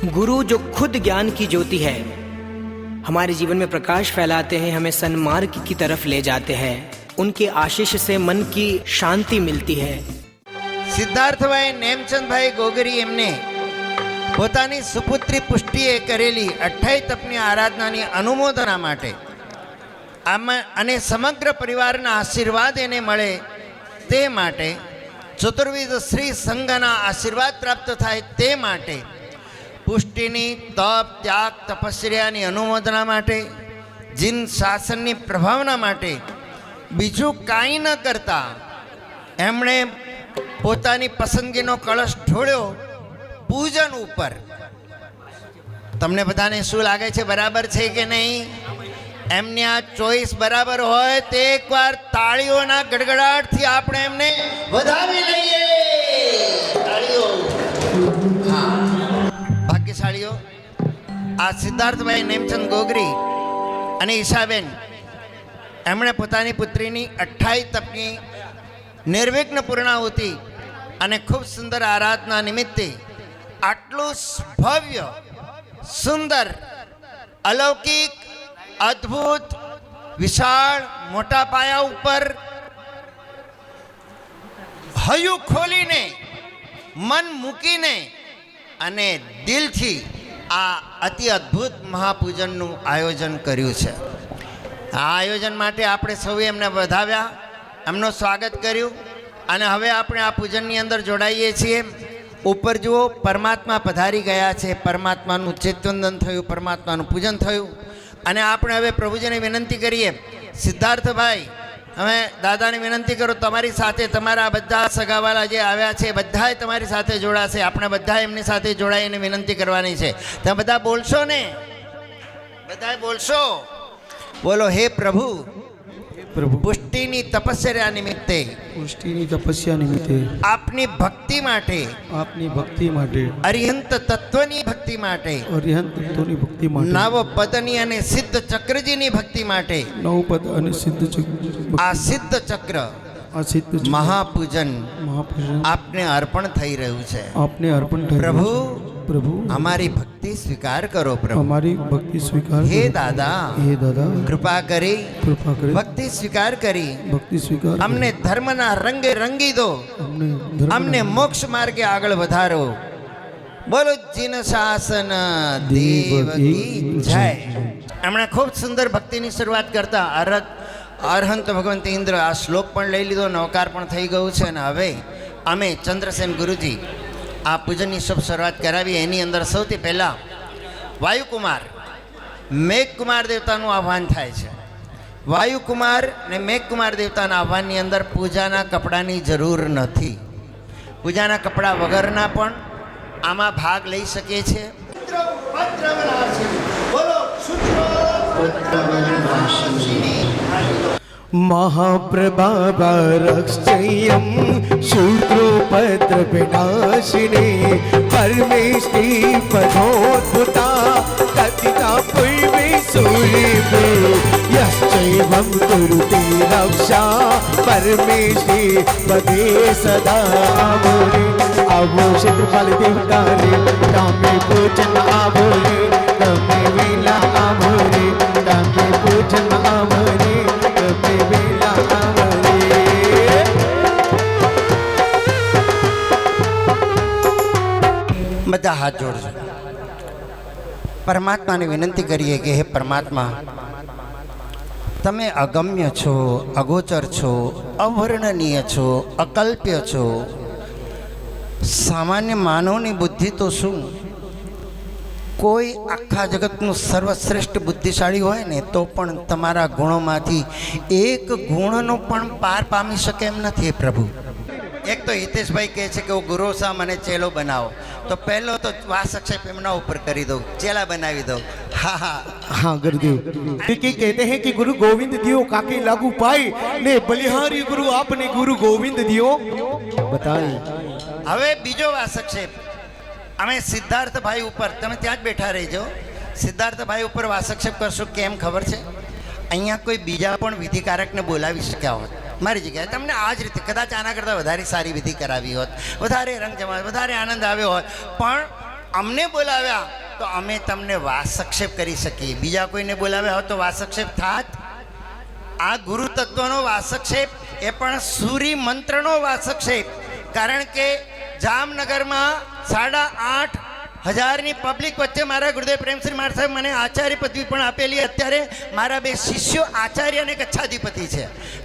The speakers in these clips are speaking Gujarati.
गुरु जो खुद ज्ञान की ज्योति है, हमारे जीवन में प्रकाश फैलाते हैं, हमें सन्मार्ग की तरफ ले जाते हैं। उनके आशीष से मन की शांति मिलती है। સિદ્ધાર્થભાઈ નેમચંદભાઈ ગોગરી એમને પોતાની સુપુત્રી પુષ્ટિએ કરેલી 28 તપની આરાધનાની અનુમોદના માટે અને સમગ્ર પરિવારના આશીર્વાદ એને મળે તે માટે, ચતુર્વિધ શ્રી સંઘના આશીર્વાદ પ્રાપ્ત થાય તે માટે, પુષ્ટિની તપ ત્યાગ તપસ્યાની અનુમોદના માટે, જીન શાસનની પ્રભાવના માટે બીજું કાંઈ ન કરતા એમણે પોતાની પસંદગીનો કળશ ઢોળ્યો પૂજન ઉપર. તમને બધાને શું લાગે છે, બરાબર છે કે નહીં? એમની આ ચોઈસ બરાબર હોય તો એકવાર તાળીઓના ગડગડાટથી આપણે એમને વધાવી લઈએ. તાળીઓ. હા, ભાગ્યશાળીઓ. આ સિદ્ધાર્થભાઈ નેમચંદ ગોગરી અને ઈશાબેન એમણે પોતાની પુત્રીની 28 તપની નિર્વિઘ્ન પૂર્ણાહુતિ અને ખૂબ સુંદર આરાધના નિમિત્તે આટલું ભવ્ય, સુંદર, અલૌકિક, અદ્ભુત, વિશાળ, મોટા પાયા ઉપર હૈયું ખોલીને, મન મૂકીને અને દિલથી આ અતિ અદ્ભુત મહાપૂજનનું આયોજન કર્યું છે. આ આયોજન માટે આપણે સૌએ એમને વધાવ્યા, એમનું સ્વાગત કર્યું અને હવે આપણે આ પૂજનની અંદર જોડાઈએ છીએ. ઉપર જુઓ, પરમાત્મા પધારી ગયા છે. પરમાત્માનું ચેતવંદન થયું, પરમાત્માનું પૂજન થયું અને આપણે હવે પ્રભુજીને વિનંતી કરીએ. સિદ્ધાર્થભાઈ, હવે દાદાને વિનંતી કરો, તમારી સાથે તમારા બધા સગાવાલા જે આવ્યા છે બધાએ તમારી સાથે જોડાશે. આપણે બધા એમની સાથે જોડાઈને વિનંતી કરવાની છે. તમે બધા બોલશો ને? બધાએ બોલશો? બોલો, હે પ્રભુ, પુષ્ટિની તપસ્યા નિમિત્તે, પુષ્ટિની તપસ્યા નિમિત્તે આપની ભક્તિ માટે, આપની ભક્તિ માટે, અરિહંત તત્વની ભક્તિ માટે, અરિહંત તત્વની ભક્તિ માટે, નવ પદની અને સિદ્ધ ચક્રજીની ભક્તિ માટે, નવપદ અને સિદ્ધ ચક્ર, આ સિદ્ધ ચક્ર, આ સિદ્ધ મહાપૂજન મહાપૂજન આપને અર્પણ થઈ રહ્યું છે. આપને અર્પણ થઈ પ્રભુ, પ્રભુ અમારી ભક્તિ સ્વીકાર કરો. પ્રભુ, અમારી ભક્તિ સ્વીકાર હે કરો. દાદા, હે દાદા, કૃપા કરી ભક્તિ સ્વીકાર કરી ભક્તિ સ્વીકાર અમને ધર્મના રંગે રંગી દો, અમને મોક્ષ માર્ગે આગળ વધારો. બોલો જીન શાસન દેવ કી જય. એમણે ખૂબ સુંદર ભક્તિની શરૂઆત કરતા અરહંત ભગવંત ઇન્દ્ર આ શ્લોક પણ લઈ લીધો, નવકાર પણ થઈ ગયું છે. અને હવે અમે ચંદ્રસેન ગુરુજી આ પૂજનની શુભ શરૂઆત કરાવી. એની અંદર સૌથી પહેલાં વાયુકુમાર, મેઘકુમાર દેવતાનું આહ્વાન થાય છે. વાયુકુમાર ને મેઘકુમાર દેવતાના આહ્વાનની અંદર પૂજાના કપડાની જરૂર નથી. પૂજાના કપડા વગરના પણ આમાં ભાગ લઈ શકે છે. महाप्रभावरक्षयं शूद्रोपद्र विनाशिने परमेष्टि पदोद्भुता कथिता पूर्वे सूर्ये यश्चैवं कुरुते रक्षा परमेष्टि पदे सदा बोले. आवो क्षेत्रपाल देवता रे रामे पूजन आवोरे, रमे वेला आवोरे, रामे पूजन आवोरे, બધા હાથ જોડજો. પરમાત્માને વિનંતી કરીએ કે હે પરમાત્મા, તમે અગમ્ય છો, અગોચર છો, અવર્ણનીય છો, અકલ્પ્ય છો. સામાન્ય માનવની બુદ્ધિ તો શું, કોઈ આખા જગતનું સર્વશ્રેષ્ઠ બુદ્ધિશાળી હોય ને તો પણ તમારા ગુણોમાંથી એક ગુણનો પણ પાર પામી શકે એમ નથી. પ્રભુ, એક તો હિતેશભાઈ કહે છે કે ગુરુ સા મને ચેલો બનાવો, તો પહેલો તો વાસક્ષેપ એમના ઉપર કરી દો, ચેલા બનાવી દો. હા હા हाँ गुरुदेव, क्योंकि कहते हैं कि गुरु गोविंद दियो काके लागू पाए ने बलिहारी गुरु आपने गुरु गोविंद दियो बताए. હવે બીજો વાસક્ષેપ અમે સિદ્ધાર્થભાઈ ઉપર, તમે ત્યાં જ બેઠા રહેજો, સિદ્ધાર્થભાઈ ઉપર વાસક્ષેપ કરશું. કેમ ખબર છે? અહીંયા કોઈ બીજા પણ વિધિકારકને બોલાવી શક્યા હોત મારી જગ્યાએ. તમને આ જ રીતે કદાચ આના કરતાં વધારે સારી વિધિ કરાવી હોત, વધારે રંગ જમા, વધારે આનંદ આવ્યો હોત, પણ અમને બોલાવ્યા તો અમે તમને વાસક્ષેપ કરી શકીએ. બીજા કોઈને બોલાવ્યા હોત તો વાસક્ષેપ થાત? આ ગુરુ તત્વનો વાસક્ષેપ એ પણ સૂરી મંત્રનો વાસક્ષેપ. કારણ કે જામનગરમાં 8,500 પબ્લિક વચ્ચે મારા ગુરુદેવ પ્રેમશ્રી મહારાજ સાહેબ મને આચાર્ય પદવી પણ આપેલી. અત્યારે મારા 2 શિષ્યો આચાર્ય અને કચ્છાધિપતિ છે.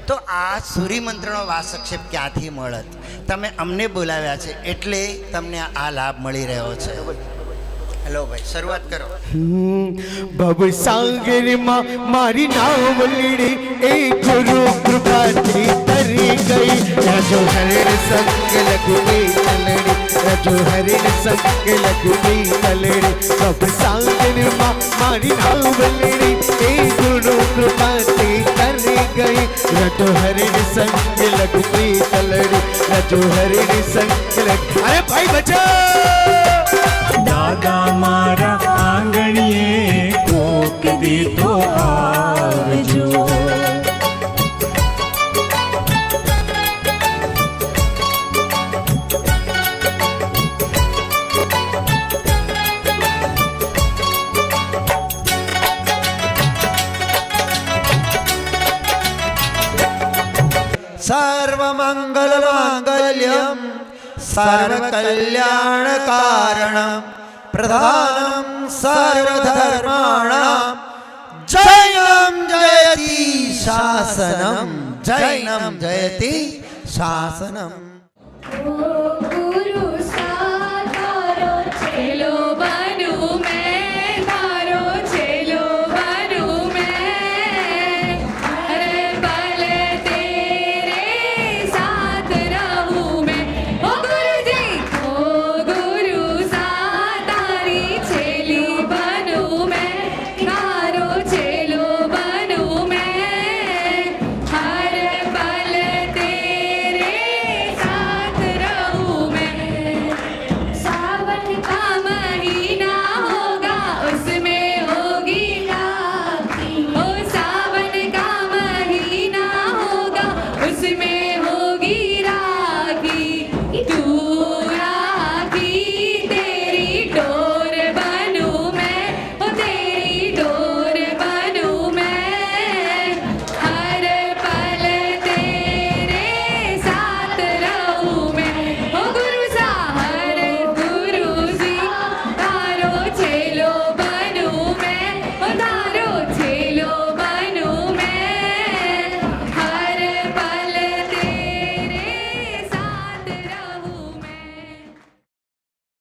તો આ સૂરી મંત્રનો વાસક્ષેપ ક્યાંથી મળત? તમે અમને બોલાવ્યા છે એટલે તમને આ લાભ મળી રહ્યો છે. હેલો ભાઈ, શરૂઆત કરો. ભવ સાગરમાં મારી નાવલડી એ ગુરુ કૃપાથી તરી ગઈ. રજો હરણ સંગ લગવી તલડી, રજો હરણ સંગ લગવી તલડી. ભવ સાગરમાં મારી નાવલડી એ ગુરુ કૃપાથી તરી ગઈ. રજો હરણ સંગ લગવી તલડી, રજો હરણ સંગ લગ. અરે ભાઈ બચાવ! દાદા મારા આંગણીએ કોક દીતો આવજો. સર્વમંગલ માંગલ્યમ સર્વકલ્યાણકારણમ પ્રધાનમ સર્વધર્માણામ જૈનમ જયતિ શાસનમ, જૈનમ જયતિ શાસનમ.